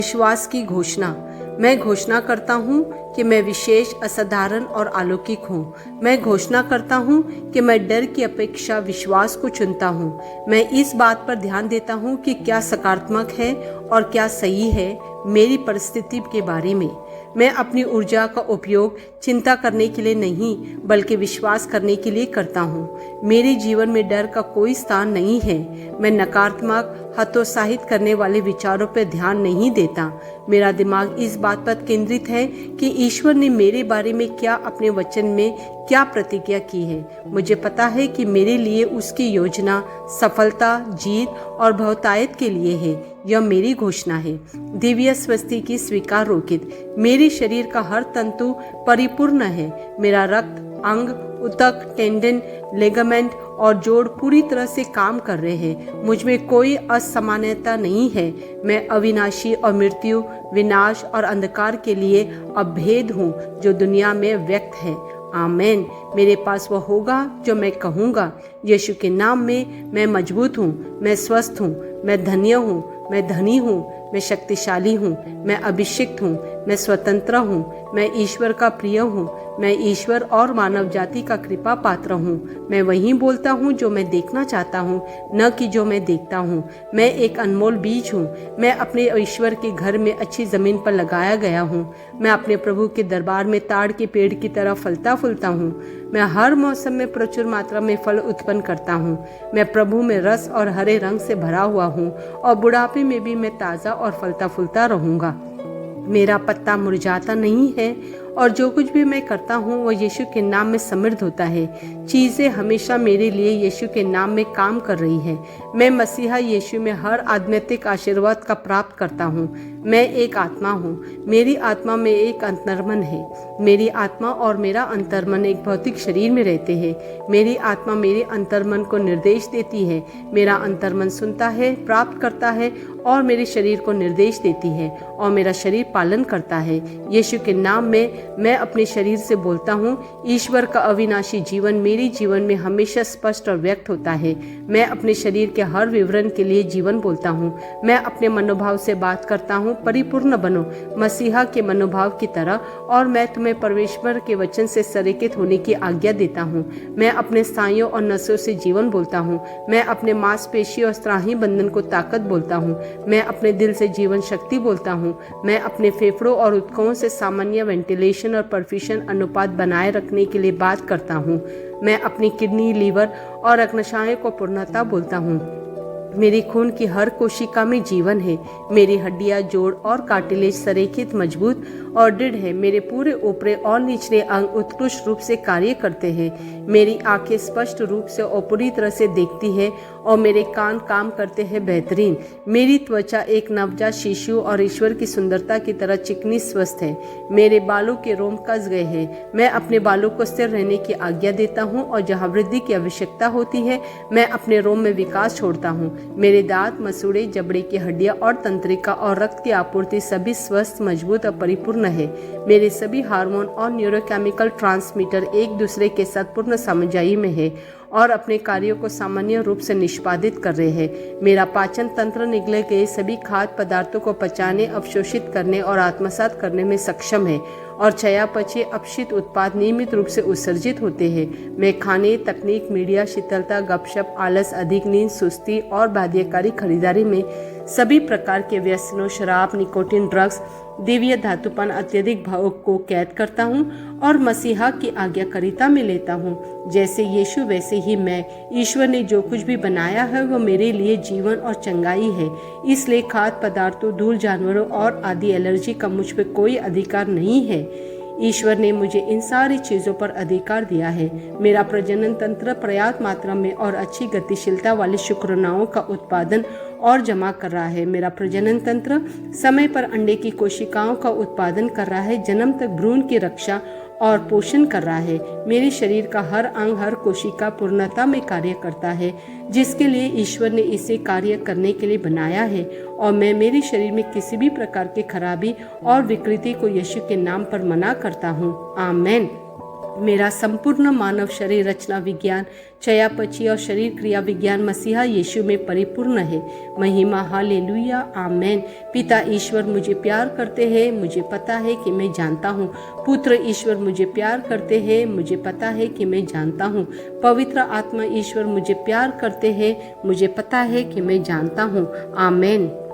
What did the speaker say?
विश्वास की घोषणा। मैं घोषणा करता हूँ कि मैं विशेष, असाधारण और अलौकिक हूँ। मैं घोषणा करता हूँ कि मैं डर की अपेक्षा विश्वास को चुनता हूँ। मैं इस बात पर ध्यान देता हूँ कि क्या सकारात्मक है और क्या सही है मेरी परिस्थिति के बारे में। मैं अपनी ऊर्जा का उपयोग चिंता करने के लिए नहीं बल्कि विश्वास करने के लिए करता हूँ। मेरे जीवन में डर का कोई स्थान नहीं है। मैं नकारात्मक, हतोत्साहित करने वाले विचारों पर ध्यान नहीं देता। मेरा दिमाग इस बात पर केंद्रित है कि ईश्वर ने मेरे बारे में क्या अपने वचन में क्या प्रतिज्ञा की है। मुझे पता है कि मेरे लिए उसकी योजना सफलता, जीत और बहुतायत के लिए है। यह मेरी घोषणा है। दिव्य स्वस्थि की स्वीकार रोकित। मेरे शरीर का हर तंतु परिपूर्ण है। मेरा रक्त, अंग, ऊतक, टेंडन, लिगामेंट और जोड़ पूरी तरह से काम कर रहे हैं। मुझ में कोई असामान्यता नहीं है। मैं अविनाशी और मृत्यु, विनाश और अंधकार के लिए अभेद हूँ जो दुनिया में व्यक्त है। आमेन। मेरे पास वह होगा जो मैं कहूँगा। यीशु के नाम में मैं मजबूत हूँ, मैं स्वस्थ हूँ, मैं धन्य हूँ, मैं धनी हूँ, मैं शक्तिशाली हूँ, मैं अभिषिक्त हूँ, मैं स्वतंत्र हूँ, मैं ईश्वर का प्रिय हूँ, मैं ईश्वर और मानव जाति का कृपा पात्र हूँ। मैं वही बोलता हूँ जो मैं देखना चाहता हूँ, न कि जो मैं देखता हूँ। मैं एक अनमोल बीज हूँ। मैं अपने ईश्वर के घर में अच्छी जमीन पर लगाया गया हूँ। मैं अपने प्रभु के दरबार में ताड़ के पेड़ की तरह फलता फूलता हूँ। मैं हर मौसम में प्रचुर मात्रा में फल उत्पन्न करता हूँ। मैं प्रभु में रस और हरे रंग से भरा हुआ हूँ और बुढ़ापे में भी मैं ताज़ा और फलता फूलता रहूँगा। मेरा पत्ता मुरझाता नहीं है और जो कुछ भी मैं करता हूँ वह यीशु के नाम में समृद्ध होता है। चीज़ें हमेशा मेरे लिए यीशु के नाम में काम कर रही है। मैं मसीहा यीशु में हर आध्यात्मिक आशीर्वाद का प्राप्त करता हूँ। मैं एक आत्मा हूँ। मेरी आत्मा में एक अंतर्मन है। मेरी आत्मा और मेरा अंतर्मन एक भौतिक शरीर में रहते हैं। मेरी आत्मा मेरे अंतर्मन को निर्देश देती है। मेरा अंतर्मन सुनता है, प्राप्त करता है और मेरे शरीर को निर्देश देती है और मेरा शरीर पालन करता है। यीशु के नाम में मैं अपने शरीर से बोलता हूँ, ईश्वर का अविनाशी जीवन मेरे जीवन में हमेशा स्पष्ट और व्यक्त होता है। मैं अपने शरीर के हर विवरण के लिए जीवन बोलता हूँ। मैं अपने मनोभाव से बात करता हूँ, परिपूर्ण बनो मसीहा के मनोभाव की तरह और मैं तुम्हें परमेश्वर के वचन से संरेखित होने की आज्ञा देता हूँ। मैं अपने स्नायुओं और नसों से जीवन बोलता हूँ। मैं अपने मांसपेशी और स्त्राही बंधन को ताकत बोलता हूँ। मैं अपने दिल से जीवन शक्ति बोलता हूँ। मैं अपने फेफड़ों और ऊतकों से सामान्य वेंटिलेशन और परफ्यूजन अनुपात बनाए रखने के लिए बात करता हूँ। मैं अपनी किडनी, लीवर और अग्नाशय को पूर्णता बोलता हूँ। मेरी खून की हर कोशिका में जीवन है। मेरी हड्डियां, जोड़ और कार्टिलेज संरेखित, मजबूत और दृढ़ है। मेरे पूरे ऊपरी और निचले अंग उत्कृष्ट रूप से कार्य करते हैं। मेरी आंखें स्पष्ट रूप से और पूरी तरह से देखती है और मेरे कान काम करते हैं बेहतरीन। मेरी त्वचा एक नवजात शिशु और ईश्वर की सुंदरता की तरह चिकनी स्वस्थ है। मेरे बालों के रोम कस गए हैं। मैं अपने बालों को स्थिर रहने की आज्ञा देता हूँ और जहाँ वृद्धि की आवश्यकता होती है मैं अपने रोम में विकास छोड़ता हूँ। मेरे दांत, मसूड़े, जबड़े की हड्डियां और तंत्रिका और रक्त की आपूर्ति सभी स्वस्थ, मजबूत और परिपूर्ण है। मेरे सभी हार्मोन और न्यूरोकेमिकल ट्रांसमीटर एक दूसरे के साथ पूर्ण सामंजस्य में है और अपने कार्यों को सामान्य रूप से निष्पादित कर रहे हैं। मेरा पाचन तंत्र निगले गए सभी खाद्य पदार्थों को पचाने, अवशोषित करने और आत्मसात करने में सक्षम है और चयापचय अपशिष्ट उत्पाद नियमित रूप से उत्सर्जित होते हैं। मैं खाने, तकनीक, मीडिया, शीतलता, गपशप, आलस, अधिक नींद, सुस्ती और बाध्यकारी खरीदारी में सभी प्रकार के व्यसनों, शराब, निकोटीन, ड्रग्स, दिव्य धातुपन, अत्यधिक भाव को कैद करता हूँ और मसीहा की आज्ञाकारिता में लेता हूँ। जैसे यीशु वैसे ही मैं। ईश्वर ने जो कुछ भी बनाया है वह मेरे लिए जीवन और चंगाई है। इसलिए खाद्य पदार्थों, धूल, जानवरों और आदि एलर्जी का मुझ पर कोई अधिकार नहीं है। ईश्वर ने मुझे इन सारी चीज़ों पर अधिकार दिया है। मेरा प्रजनन तंत्र पर्याप्त मात्रा में और अच्छी गतिशीलता वाली शुक्राणुओं का उत्पादन और जमा कर रहा है। मेरा प्रजनन तंत्र समय पर अंडे की कोशिकाओं का उत्पादन कर रहा है, जन्म तक भ्रूण की रक्षा और पोषण कर रहा है। मेरे शरीर का हर अंग, हर कोशिका पूर्णता में कार्य करता है जिसके लिए ईश्वर ने इसे कार्य करने के लिए बनाया है और मैं मेरे शरीर में किसी भी प्रकार की खराबी और विकृति को यीशु के नाम पर मना करता हूँ। आमेन। मेरा संपूर्ण मानव शरीर रचना विज्ञान, चयापचय और शरीर क्रिया विज्ञान मसीहा यीशु में परिपूर्ण है। महिमा हालेलुया आमेन। पिता ईश्वर मुझे प्यार करते हैं, मुझे पता है कि मैं जानता हूँ। पुत्र ईश्वर मुझे प्यार करते हैं, मुझे पता है कि मैं जानता हूँ। पवित्र आत्मा ईश्वर मुझे प्यार करते हैं, मुझे पता है कि मैं जानता हूँ। आमेन।